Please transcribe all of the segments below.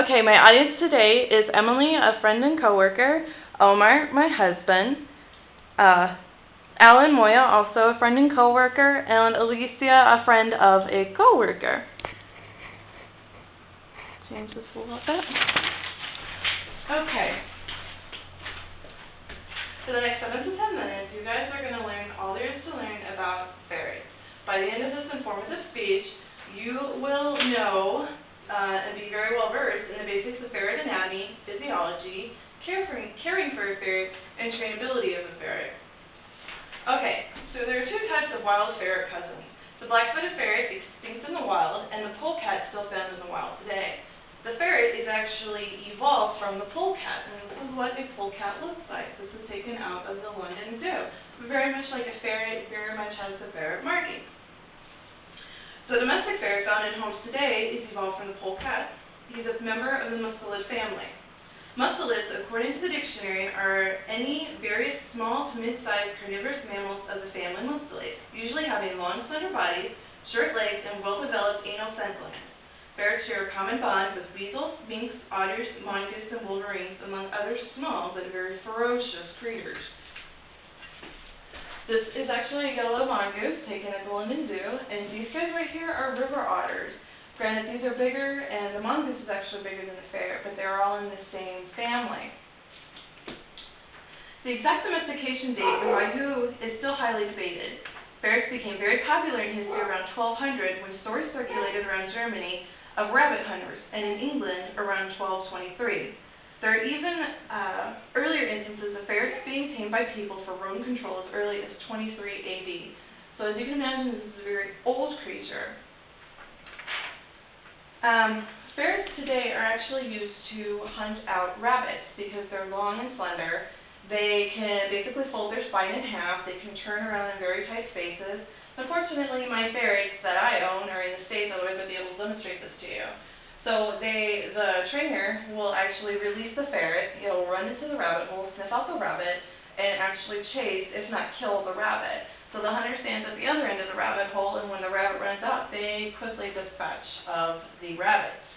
Okay, my audience today is Emily, a friend and coworker, Omar, my husband, Alan Moya, also a friend and coworker, and Alicia, a friend of a coworker. Change this a little bit. Okay. For the next 7 to 10 minutes, you guys are going to learn all there is to learn about ferrets. By the end of this informative speech, you will know and be very well versed in the basics of ferret anatomy, physiology, caring for a ferret, and trainability of a ferret. Okay, so there are two types of wild ferret cousins. The black-footed ferret, extinct in the wild, and the polecat, still found in the wild today. The ferret is actually evolved from the polecat, and this is what a polecat looks like. This is taken out of the London Zoo. Very much like a ferret, very much has the ferret marking. So the domestic ferret found in homes today is evolved from the polecat. He's a member of the mustelid family. Mustelids, according to the dictionary, are any various small to mid-sized carnivorous mammals of the family Mustelid, usually having long, slender bodies, short legs, and well-developed anal scent glands. Ferrets share a common bond with weasels, minks, otters, mongoose, and wolverines, among other small but very ferocious creatures. This is actually a yellow mongoose taken at the London Zoo, and these guys right here are river otters. Granted, these are bigger, and the mongoose is actually bigger than the ferret, but they're all in the same family. The exact domestication date and by who is still highly debated. Ferrets became very popular in history around 1200 when stories circulated around Germany of rabbit hunters, and in England around 1223. There are even earlier instances of ferrets being tamed by people for rodent control as early as 23 AV. So as you can imagine, this is a very old creature. Ferrets today are actually used to hunt out rabbits because they're long and slender. They can basically fold their spine in half. They can turn around in very tight spaces. Unfortunately, my ferrets that I own are in the States, otherwise I'd be able to demonstrate this to you. So the trainer will actually release the ferret, he'll run into the rabbit hole, sniff out the rabbit, and actually chase, if not kill, the rabbit. So the hunter stands at the other end of the rabbit hole, and when the rabbit runs out, they quickly dispatch of the rabbits.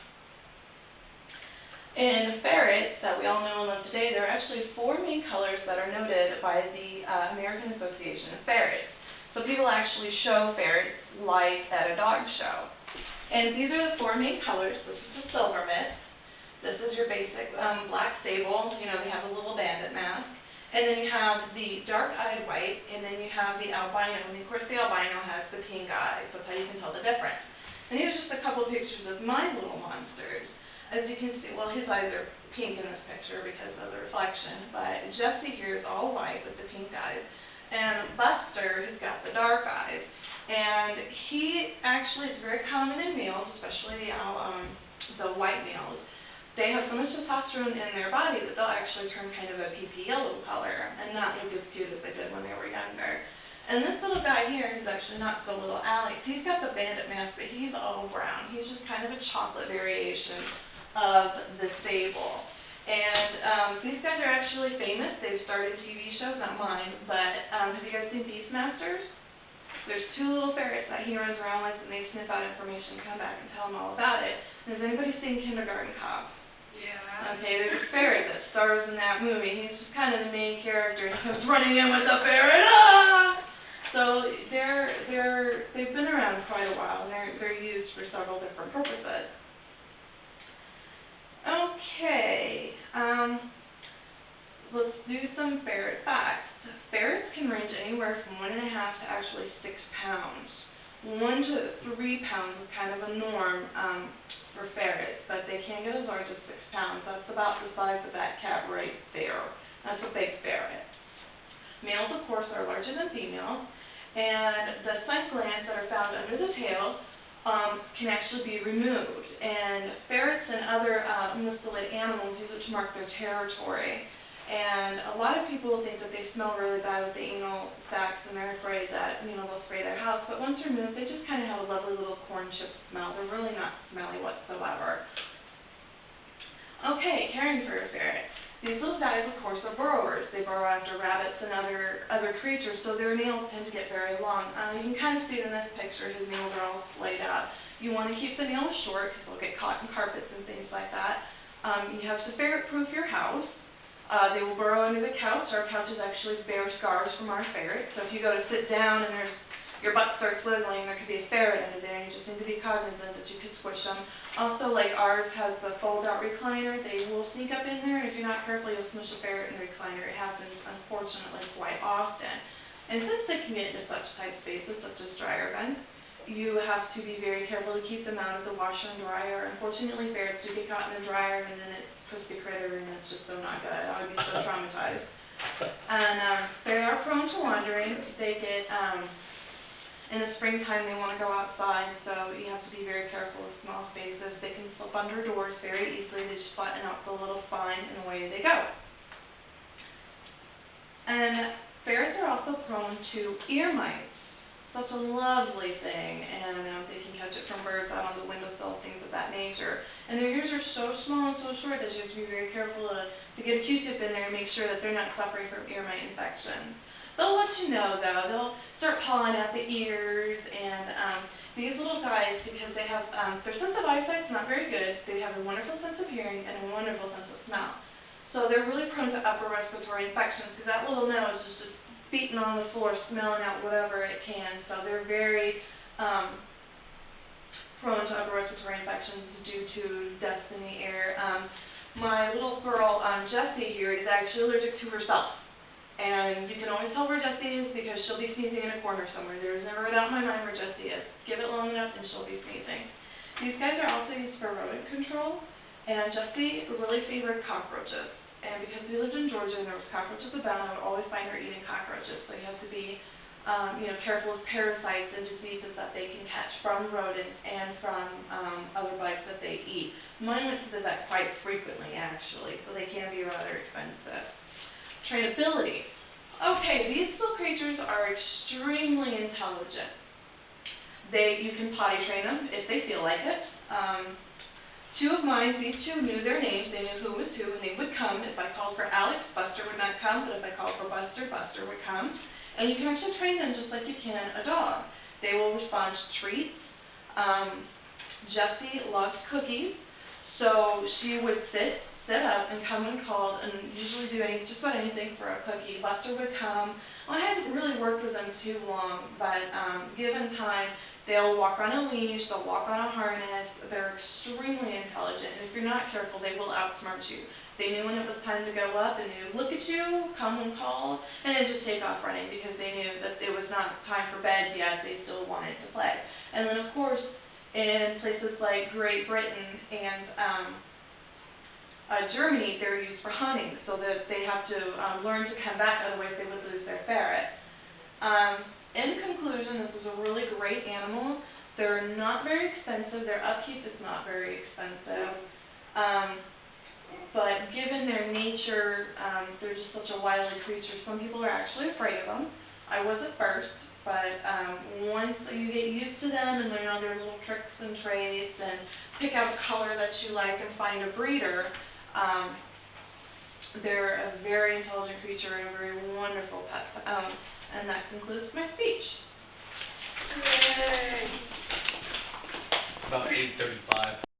In ferrets that we all know and love today, there are actually 4 main colors that are noted by the American Association of Ferrets. So people actually show ferrets like at a dog show. And these are the 4 main colors. This is the silver mist. This is your basic black sable. You know, they have a little bandit mask. And then you have the dark-eyed white, and then you have the albino. And of course, the albino has the pink eyes. That's how you can tell the difference. And here's just a couple pictures of my little monsters. As you can see, well, his eyes are pink in this picture because of the reflection. But Jesse here is all white with the pink eyes. And Buster, who's got the dark eyes. And he actually is very common in males, especially the white males. They have so much testosterone in their body that they'll actually turn kind of a PP yellow color and not look as cute as they did when they were younger. And this little guy here, who's actually not so little Alex, he's got the bandit mask, but he's all brown. He's just kind of a chocolate variation of the sable. And these guys are actually famous. They've started TV shows, not mine, but have you guys seen Beastmasters? There's 2 little ferrets that he runs around with, and they sniff out information, come back and tell him all about it. And has anybody seen Kindergarten Cop? Yeah. Okay, there's a ferret that stars in that movie. He's just kind of the main character. He comes running in with the ferret. Ah! So they've been around quite a while, and they're used for several different purposes. Okay, let's do some ferret facts. Ferrets can range anywhere from 1.5 to actually 6 pounds. 1 to 3 pounds is kind of a norm for ferrets, but they can get as large as 6 pounds. That's about the size of that cat right there. That's a big ferret. Males, of course, are larger than females, and the scent glands that are found under the tail can actually be removed. And ferrets and other mustelid animals use it to mark their territory. And a lot of people think that they smell really bad with the anal sacs, and they're afraid that, you know, they'll spray their house. But once removed, they just kind of have a lovely little corn chip smell. They're really not smelly whatsoever. Okay, caring for a ferret. These little guys, of course, are burrowers. They burrow after rabbits and other creatures, so their nails tend to get very long. You can kind of see it in this picture. His nails are all slayed out. You want to keep the nails short because they'll get caught in carpets and things like that. You have to ferret-proof your house. They will burrow under the couch. Our couches actually bear scars from our ferrets. So if you go to sit down and your butt starts wiggling, there could be a ferret under there, and you just need to be cognizant that you could squish them. Also, like ours has the fold-out recliner, they will sneak up in there, and if you're not careful, you'll smush a ferret in the recliner. It happens, unfortunately, quite often. And since they can get into such tight spaces, such as dryer vents, you have to be very careful to keep them out of the washer and dryer. Unfortunately, ferrets do get caught in the dryer, and then it's crispy critter, and it's just so not good. I would be so traumatized. And they are prone to wandering. They get, in the springtime, they want to go outside, so you have to be very careful with small spaces. They can slip under doors very easily. They just flatten out the little spine, and away they go. And ferrets are also prone to ear mites. Such a lovely thing, and they can catch it from birds out on the windowsill, things of that nature. And their ears are so small and so short that you have to be very careful to get a Q-tip in there and make sure that they're not suffering from ear mite infection. They'll let you know, though. They'll start pawing at the ears, and these little guys, because they have, their sense of eyesight's not very good, they have a wonderful sense of hearing and a wonderful sense of smell. So they're really prone to upper respiratory infections, because that little nose is just beating on the floor, smelling out whatever it can. So they're very prone to upper respiratory infections due to dust in the air. My little girl, Jessie here, is actually allergic to herself. And you can always tell where Jessie is because she'll be sneezing in a corner somewhere. There's never a doubt in my mind where Jessie is. Give it long enough and she'll be sneezing. These guys are also used for rodent control. And Jessie really favored cockroaches. And because we lived in Georgia and there was cockroaches abound, I would always find her eating cockroaches. So you have to be, careful with parasites and diseases that they can catch from rodents and from other bites that they eat. Mine went to the vet quite frequently, actually, so they can be rather expensive. Trainability. Okay, these little creatures are extremely intelligent. You can potty train them if they feel like it. Two of mine, these two knew their names, they knew who was who, and they would come. If I called for Alex, Buster would not come, but if I called for Buster, Buster would come. And you can actually train them just like you can a dog. They will respond to treats. Jessie loves cookies, so she would sit up and come when called and usually do just about anything for a cookie. Buster would come. Well, I haven't really worked with them too long, but given time, they'll walk on a leash, they'll walk on a harness. They're extremely intelligent, and if you're not careful, they will outsmart you. They knew when it was time to go up, and they would look at you, come when called, and then just take off running because they knew that it was not time for bed yet. They still wanted to play. And then, of course, in places like Great Britain and Germany, they're used for hunting, so that they have to learn to come back, otherwise they would lose their ferret. In conclusion, this is a really great animal. They're not very expensive. Their upkeep is not very expensive. But given their nature, they're just such a wily creature. Some people are actually afraid of them. I was at first, but once you get used to them and learn all their little tricks and trades and pick out a color that you like and find a breeder, they're a very intelligent creature and a very wonderful pet to own. And that concludes my speech. Yay! About 8:35.